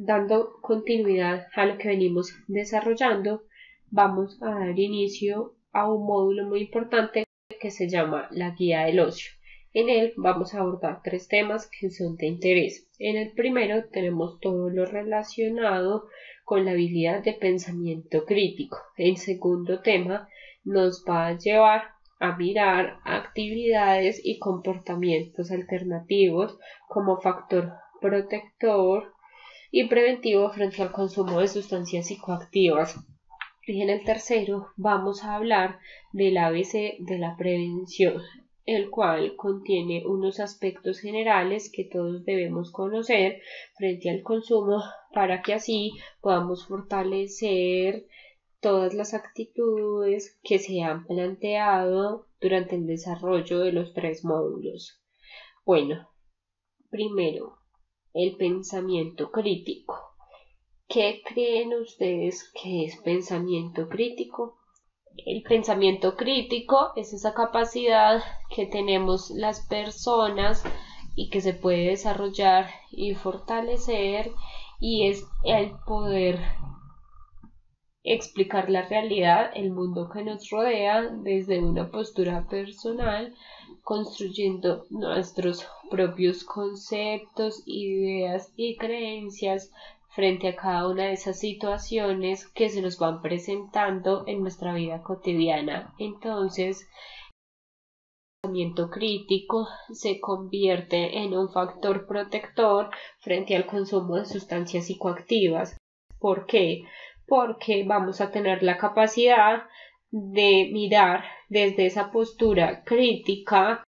Dando continuidad a lo que venimos desarrollando, vamos a dar inicio a un módulo muy importante que se llama la guía del ocio. En él vamos a abordar 3 temas que son de interés. En el primero tenemos todo lo relacionado con la habilidad de pensamiento crítico. El segundo tema nos va a llevar a mirar actividades y comportamientos alternativos como factor protector y preventivo frente al consumo de sustancias psicoactivas. Y en el tercero vamos a hablar del ABC de la prevención, el cual contiene unos aspectos generales que todos debemos conocer frente al consumo para que así podamos fortalecer todas las actitudes que se han planteado durante el desarrollo de los 3 módulos. Bueno, primero, el pensamiento crítico. ¿Qué creen ustedes que es pensamiento crítico? El pensamiento crítico es esa capacidad que tenemos las personas y que se puede desarrollar y fortalecer, y es el poder explicar la realidad, el mundo que nos rodea desde una postura personal, construyendo nuestros propios conceptos, ideas y creencias frente a cada una de esas situaciones que se nos van presentando en nuestra vida cotidiana. Entonces, el pensamiento crítico se convierte en un factor protector frente al consumo de sustancias psicoactivas. ¿Por qué? Porque vamos a tener la capacidad de mirar desde esa postura crítica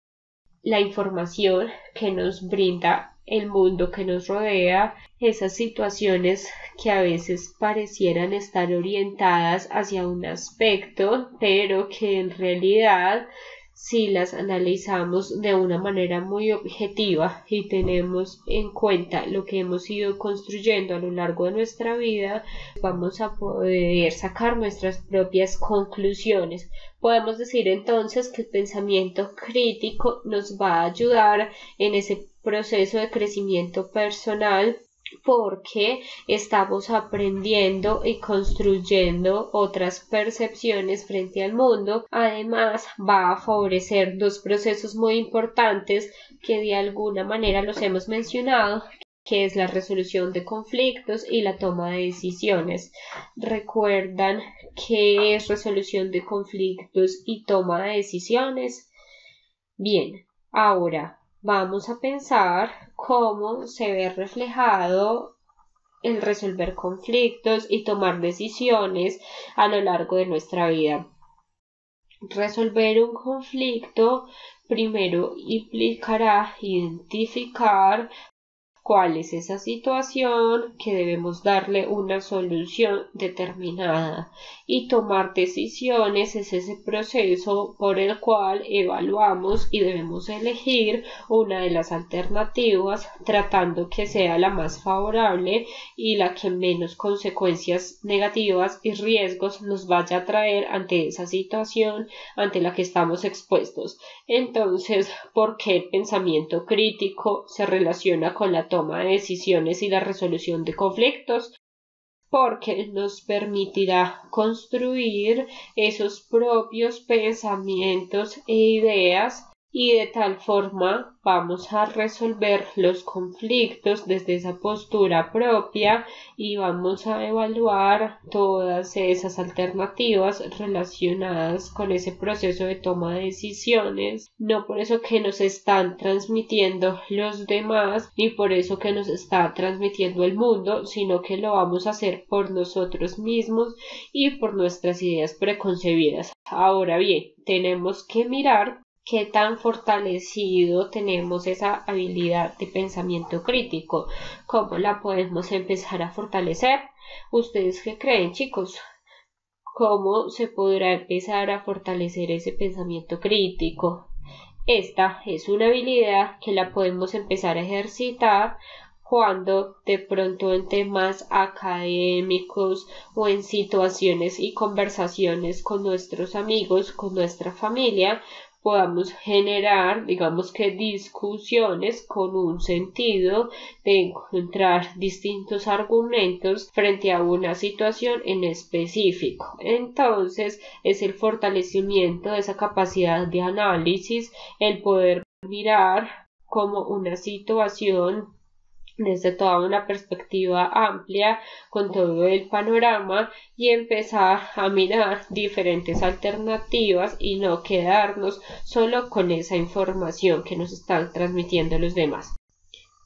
la información que nos brinda el mundo que nos rodea, esas situaciones que a veces parecieran estar orientadas hacia un aspecto, pero que en realidad, si las analizamos de una manera muy objetiva y tenemos en cuenta lo que hemos ido construyendo a lo largo de nuestra vida, vamos a poder sacar nuestras propias conclusiones. Podemos decir entonces que el pensamiento crítico nos va a ayudar en ese proceso de crecimiento personal, porque estamos aprendiendo y construyendo otras percepciones frente al mundo. Además, va a favorecer 2 procesos muy importantes que de alguna manera los hemos mencionado, que es la resolución de conflictos y la toma de decisiones. ¿Recuerdan qué es resolución de conflictos y toma de decisiones? Bien, ahora vamos a pensar cómo se ve reflejado el resolver conflictos y tomar decisiones a lo largo de nuestra vida. Resolver un conflicto primero implicará identificar cuál es esa situación que debemos darle una solución determinada, y tomar decisiones es ese proceso por el cual evaluamos y debemos elegir una de las alternativas, tratando que sea la más favorable y la que menos consecuencias negativas y riesgos nos vaya a traer ante esa situación ante la que estamos expuestos. Entonces, ¿por qué el pensamiento crítico se relaciona con la toma de decisiones y la resolución de conflictos? Porque nos permitirá construir esos propios pensamientos e ideas, y de tal forma vamos a resolver los conflictos desde esa postura propia y vamos a evaluar todas esas alternativas relacionadas con ese proceso de toma de decisiones, no por eso que nos están transmitiendo los demás ni por eso que nos está transmitiendo el mundo, sino que lo vamos a hacer por nosotros mismos y por nuestras ideas preconcebidas. Ahora bien, tenemos que mirar qué tan fortalecido tenemos esa habilidad de pensamiento crítico, cómo la podemos empezar a fortalecer. ¿Ustedes qué creen, chicos? ¿Cómo se podrá empezar a fortalecer ese pensamiento crítico? Esta es una habilidad que la podemos empezar a ejercitar cuando de pronto en temas académicos o en situaciones y conversaciones con nuestros amigos, con nuestra familia, podamos generar, digamos que discusiones con un sentido de encontrar distintos argumentos frente a una situación en específico. Entonces, es el fortalecimiento de esa capacidad de análisis, el poder mirar como una situación desde toda una perspectiva amplia, con todo el panorama y empezar a mirar diferentes alternativas y no quedarnos solo con esa información que nos están transmitiendo los demás.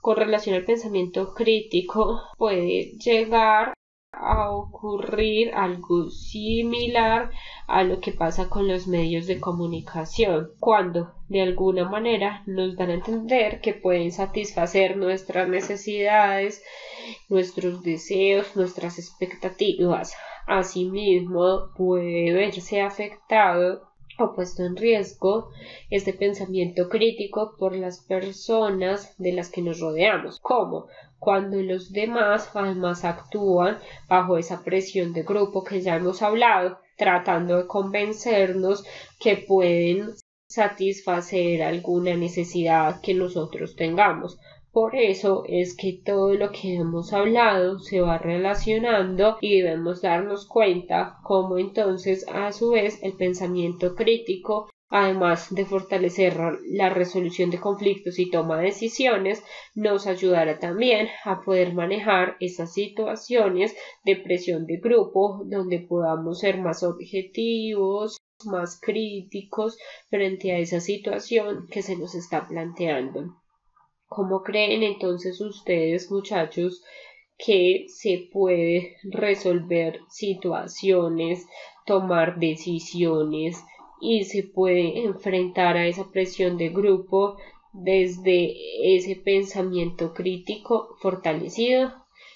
Con relación al pensamiento crítico, puede llegar a ocurrir algo similar a lo que pasa con los medios de comunicación, cuando de alguna manera nos dan a entender que pueden satisfacer nuestras necesidades, nuestros deseos, nuestras expectativas. Asimismo, puede verse afectado o puesto en riesgo este pensamiento crítico por las personas de las que nos rodeamos. ¿Cómo? Cuando los demás además actúan bajo esa presión de grupo que ya hemos hablado, tratando de convencernos que pueden satisfacer alguna necesidad que nosotros tengamos. Por eso es que todo lo que hemos hablado se va relacionando y debemos darnos cuenta cómo entonces a su vez el pensamiento crítico, además de fortalecer la resolución de conflictos y toma de decisiones, nos ayudará también a poder manejar esas situaciones de presión de grupo donde podamos ser más objetivos, más críticos frente a esa situación que se nos está planteando. ¿Cómo creen entonces ustedes, muchachos, que se puede resolver situaciones, tomar decisiones y se puede enfrentar a esa presión de grupo desde ese pensamiento crítico fortalecido?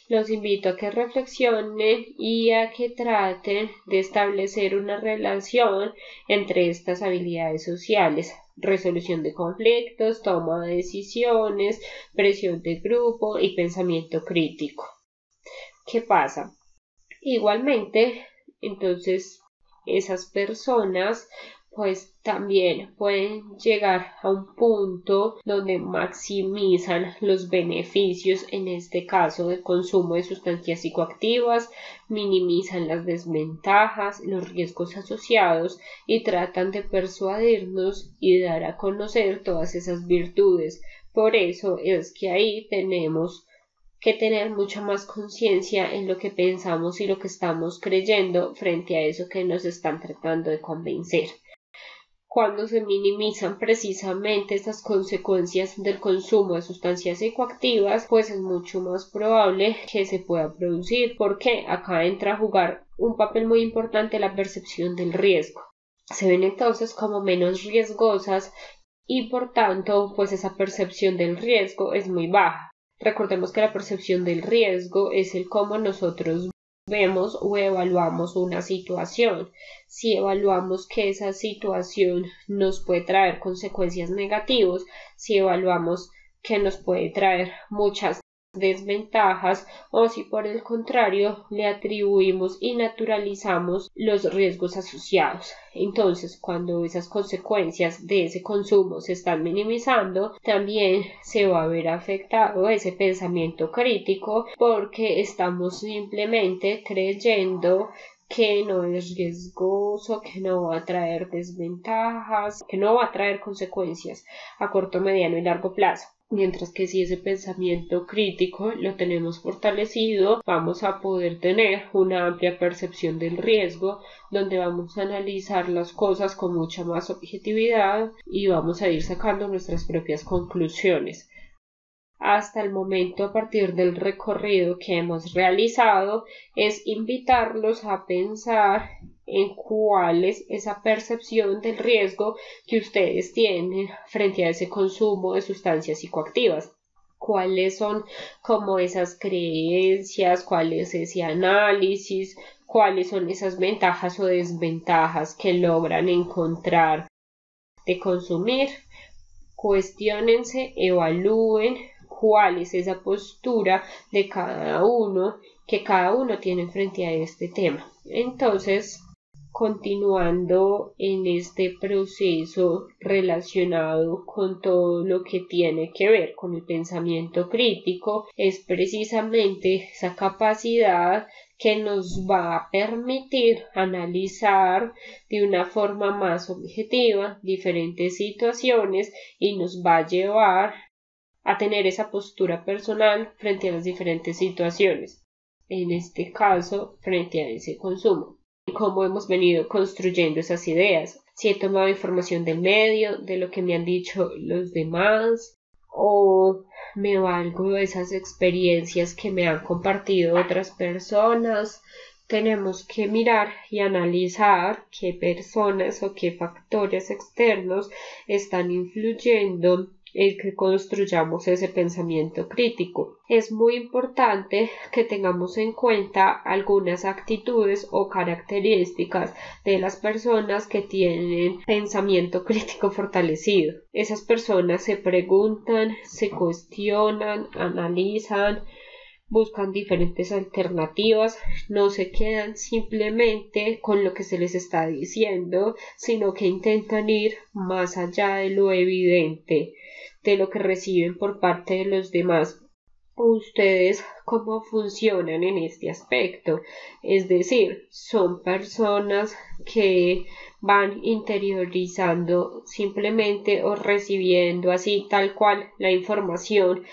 Los invito a que reflexionen y a que traten de establecer una relación entre estas habilidades sociales: resolución de conflictos, toma de decisiones, presión de grupo y pensamiento crítico. ¿Qué pasa? Igualmente, entonces, esas personas pues también pueden llegar a un punto donde maximizan los beneficios, en este caso del consumo de sustancias psicoactivas, minimizan las desventajas, los riesgos asociados y tratan de persuadirnos y dar a conocer todas esas virtudes. Por eso es que ahí tenemos que tener mucha más conciencia en lo que pensamos y lo que estamos creyendo frente a eso que nos están tratando de convencer. Cuando se minimizan precisamente estas consecuencias del consumo de sustancias psicoactivas, pues es mucho más probable que se pueda producir, porque acá entra a jugar un papel muy importante la percepción del riesgo. Se ven entonces como menos riesgosas y por tanto pues esa percepción del riesgo es muy baja. Recordemos que la percepción del riesgo es el cómo nosotros vemos o evaluamos una situación. Si evaluamos que esa situación nos puede traer consecuencias negativas, si evaluamos que nos puede traer muchas desventajas, o si por el contrario le atribuimos y naturalizamos los riesgos asociados. Entonces, cuando esas consecuencias de ese consumo se están minimizando, también se va a ver afectado ese pensamiento crítico, porque estamos simplemente creyendo que no es riesgoso, que no va a traer desventajas, que no va a traer consecuencias a corto, mediano y largo plazo. Mientras que si ese pensamiento crítico lo tenemos fortalecido, vamos a poder tener una amplia percepción del riesgo, donde vamos a analizar las cosas con mucha más objetividad y vamos a ir sacando nuestras propias conclusiones. Hasta el momento, a partir del recorrido que hemos realizado, es invitarlos a pensar en cuál es esa percepción del riesgo que ustedes tienen frente a ese consumo de sustancias psicoactivas. Cuáles son como esas creencias, cuál es ese análisis, cuáles son esas ventajas o desventajas que logran encontrar de consumir, Cuestiónense, evalúen cuál es esa postura de cada uno que cada uno tiene frente a este tema. Entonces, continuando en este proceso relacionado con todo lo que tiene que ver con el pensamiento crítico, es precisamente esa capacidad que nos va a permitir analizar de una forma más objetiva diferentes situaciones y nos va a llevar a tener esa postura personal frente a las diferentes situaciones, en este caso frente a ese consumo. Cómo hemos venido construyendo esas ideas, si he tomado información del medio, de lo que me han dicho los demás, o me valgo de esas experiencias que me han compartido otras personas. Tenemos que mirar y analizar qué personas o qué factores externos están influyendo en que construyamos ese pensamiento crítico. Es muy importante que tengamos en cuenta algunas actitudes o características de las personas que tienen pensamiento crítico fortalecido. Esas personas se preguntan, se cuestionan, analizan, buscan diferentes alternativas, no se quedan simplemente con lo que se les está diciendo, sino que intentan ir más allá de lo evidente, de lo que reciben por parte de los demás. ¿Ustedes cómo funcionan en este aspecto? Es decir, son personas que van interiorizando simplemente o recibiendo así tal cual la información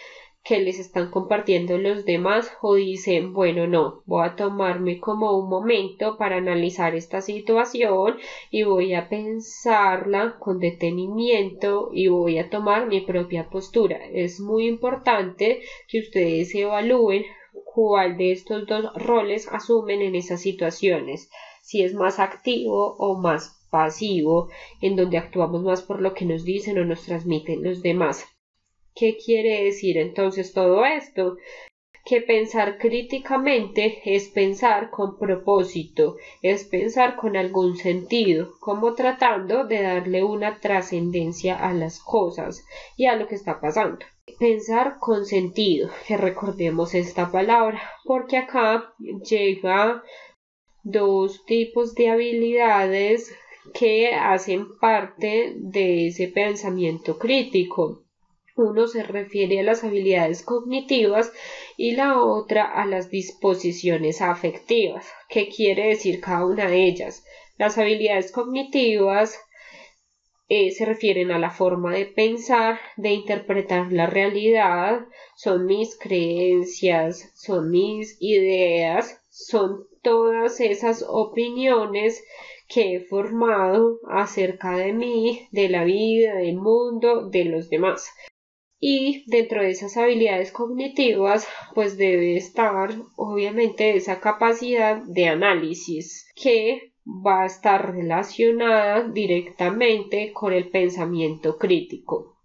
que les están compartiendo los demás, o dicen, bueno, no, voy a tomarme como un momento para analizar esta situación y voy a pensarla con detenimiento y voy a tomar mi propia postura. Es muy importante que ustedes evalúen cuál de estos dos roles asumen en esas situaciones, si es más activo o más pasivo, en donde actuamos más por lo que nos dicen o nos transmiten los demás. ¿Qué quiere decir entonces todo esto? Que pensar críticamente es pensar con propósito, es pensar con algún sentido, como tratando de darle una trascendencia a las cosas y a lo que está pasando. Pensar con sentido, que recordemos esta palabra, porque acá llega dos tipos de habilidades que hacen parte de ese pensamiento crítico. Uno se refiere a las habilidades cognitivas y la otra a las disposiciones afectivas. ¿Qué quiere decir cada una de ellas? Las habilidades cognitivas se refieren a la forma de pensar, de interpretar la realidad, son mis creencias, son mis ideas, son todas esas opiniones que he formado acerca de mí, de la vida, del mundo, de los demás. Y dentro de esas habilidades cognitivas, pues debe estar obviamente esa capacidad de análisis que va a estar relacionada directamente con el pensamiento crítico.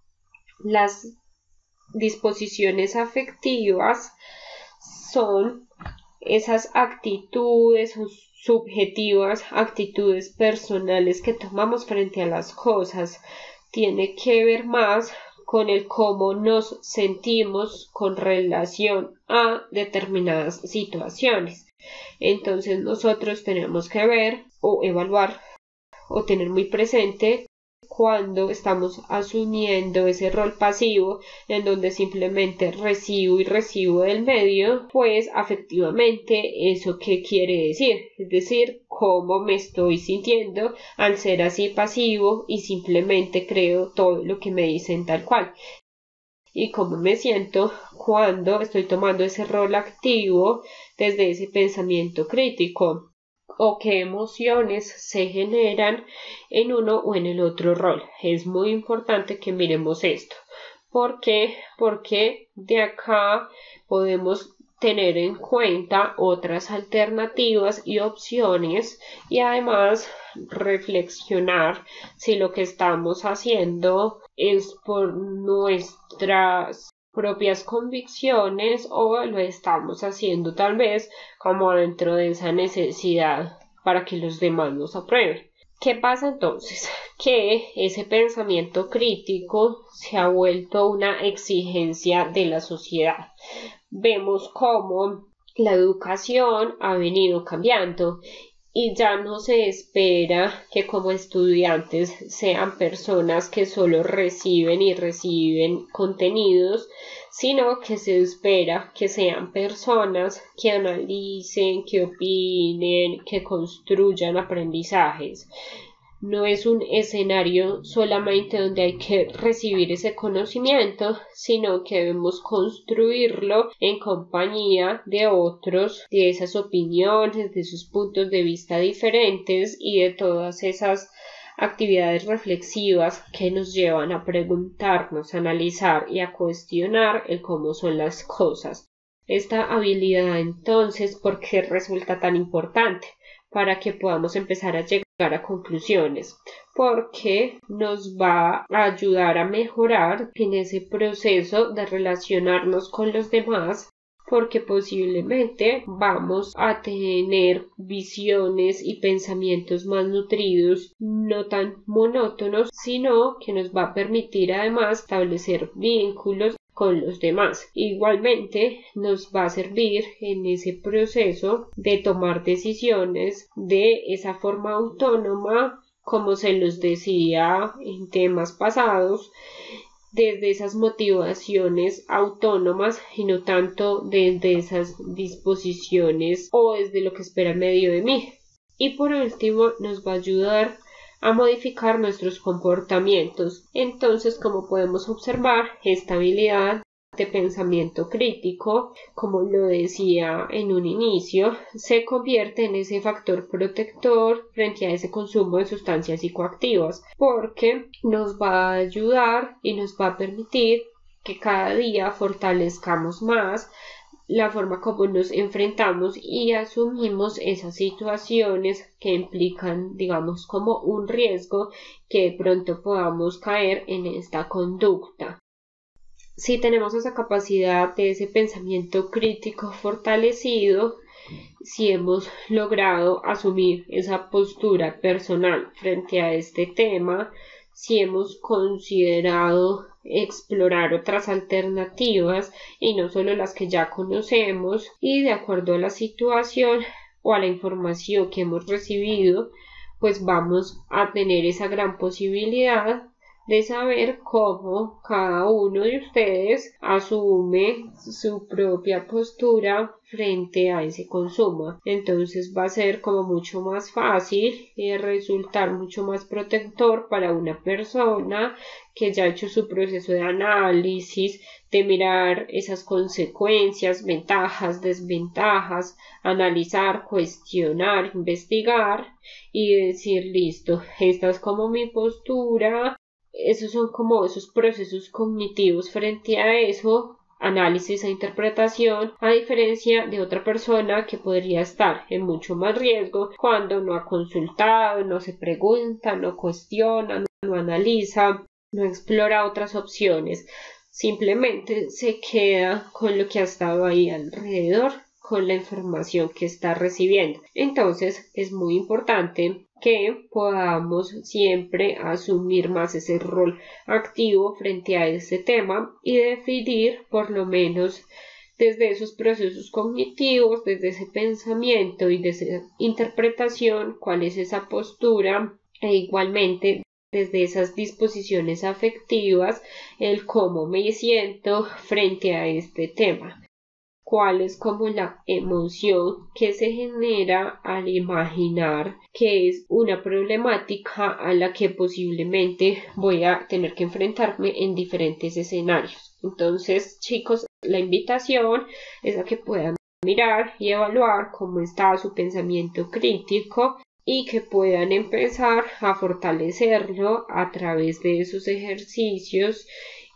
Las disposiciones afectivas son esas actitudes subjetivas, actitudes personales que tomamos frente a las cosas. Tiene que ver más con el cómo nos sentimos con relación a determinadas situaciones. Entonces nosotros tenemos que ver o evaluar o tener muy presente cuando estamos asumiendo ese rol pasivo en donde simplemente recibo del medio, pues afectivamente eso qué quiere decir, es decir, cómo me estoy sintiendo al ser así pasivo y simplemente creo todo lo que me dicen tal cual, y cómo me siento cuando estoy tomando ese rol activo desde ese pensamiento crítico, o qué emociones se generan en uno o en el otro rol. Es muy importante que miremos esto. ¿Por qué? Porque de acá podemos tener en cuenta otras alternativas y opciones y además reflexionar si lo que estamos haciendo es por nuestras propias convicciones o lo estamos haciendo tal vez como dentro de esa necesidad para que los demás nos aprueben. ¿Qué pasa entonces? Que ese pensamiento crítico se ha vuelto una exigencia de la sociedad. Vemos cómo la educación ha venido cambiando y ya no se espera que como estudiantes sean personas que solo reciben y reciben contenidos, sino que se espera que sean personas que analicen, que opinen, que construyan aprendizajes. No es un escenario solamente donde hay que recibir ese conocimiento, sino que debemos construirlo en compañía de otros, de esas opiniones, de esos puntos de vista diferentes y de todas esas actividades reflexivas que nos llevan a preguntarnos, a analizar y a cuestionar el cómo son las cosas. Esta habilidad entonces, ¿por qué resulta tan importante? Para que podamos empezar a llegar a conclusiones, porque nos va a ayudar a mejorar en ese proceso de relacionarnos con los demás, porque posiblemente vamos a tener visiones y pensamientos más nutridos, no tan monótonos, sino que nos va a permitir además establecer vínculos con los demás. Igualmente nos va a servir en ese proceso de tomar decisiones de esa forma autónoma, como se los decía en temas pasados, desde esas motivaciones autónomas y no tanto desde esas disposiciones o desde lo que espera el medio de mí. Y por último nos va a ayudar a modificar nuestros comportamientos. Entonces, como podemos observar, esta habilidad de pensamiento crítico, como lo decía en un inicio, se convierte en ese factor protector frente a ese consumo de sustancias psicoactivas, porque nos va a ayudar y nos va a permitir que cada día fortalezcamos más la forma como nos enfrentamos y asumimos esas situaciones que implican, digamos, como un riesgo que de pronto podamos caer en esta conducta. Si tenemos esa capacidad de ese pensamiento crítico fortalecido, si hemos logrado asumir esa postura personal frente a este tema, si hemos considerado explorar otras alternativas y no solo las que ya conocemos, y de acuerdo a la situación o a la información que hemos recibido, pues vamos a tener esa gran posibilidad de saber cómo cada uno de ustedes asume su propia postura frente a ese consumo. Entonces va a ser como mucho más fácil y resultar mucho más protector para una persona que ya ha hecho su proceso de análisis, de mirar esas consecuencias, ventajas, desventajas, analizar, cuestionar, investigar y decir listo, esta es como mi postura. Esos son como esos procesos cognitivos frente a eso, análisis e interpretación, a diferencia de otra persona que podría estar en mucho más riesgo cuando no ha consultado, no se pregunta, no cuestiona, no analiza, no explora otras opciones, simplemente se queda con lo que ha estado ahí alrededor, con la información que está recibiendo. Entonces es muy importante que podamos siempre asumir más ese rol activo frente a este tema y definir por lo menos desde esos procesos cognitivos, desde ese pensamiento y desde esa interpretación, cuál es esa postura e igualmente desde esas disposiciones afectivas, el cómo me siento frente a este tema. Cuál es como la emoción que se genera al imaginar que es una problemática a la que posiblemente voy a tener que enfrentarme en diferentes escenarios. Entonces, chicos, la invitación es a que puedan mirar y evaluar cómo está su pensamiento crítico y que puedan empezar a fortalecerlo a través de esos ejercicios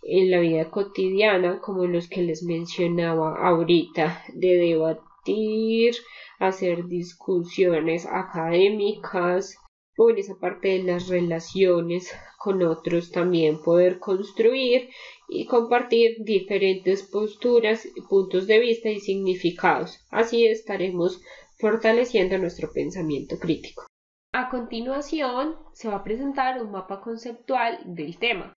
en la vida cotidiana, como los que les mencionaba ahorita, de debatir, hacer discusiones académicas o en esa parte de las relaciones con otros también poder construir y compartir diferentes posturas, puntos de vista y significados. Así estaremos fortaleciendo nuestro pensamiento crítico. A continuación, se va a presentar un mapa conceptual del tema.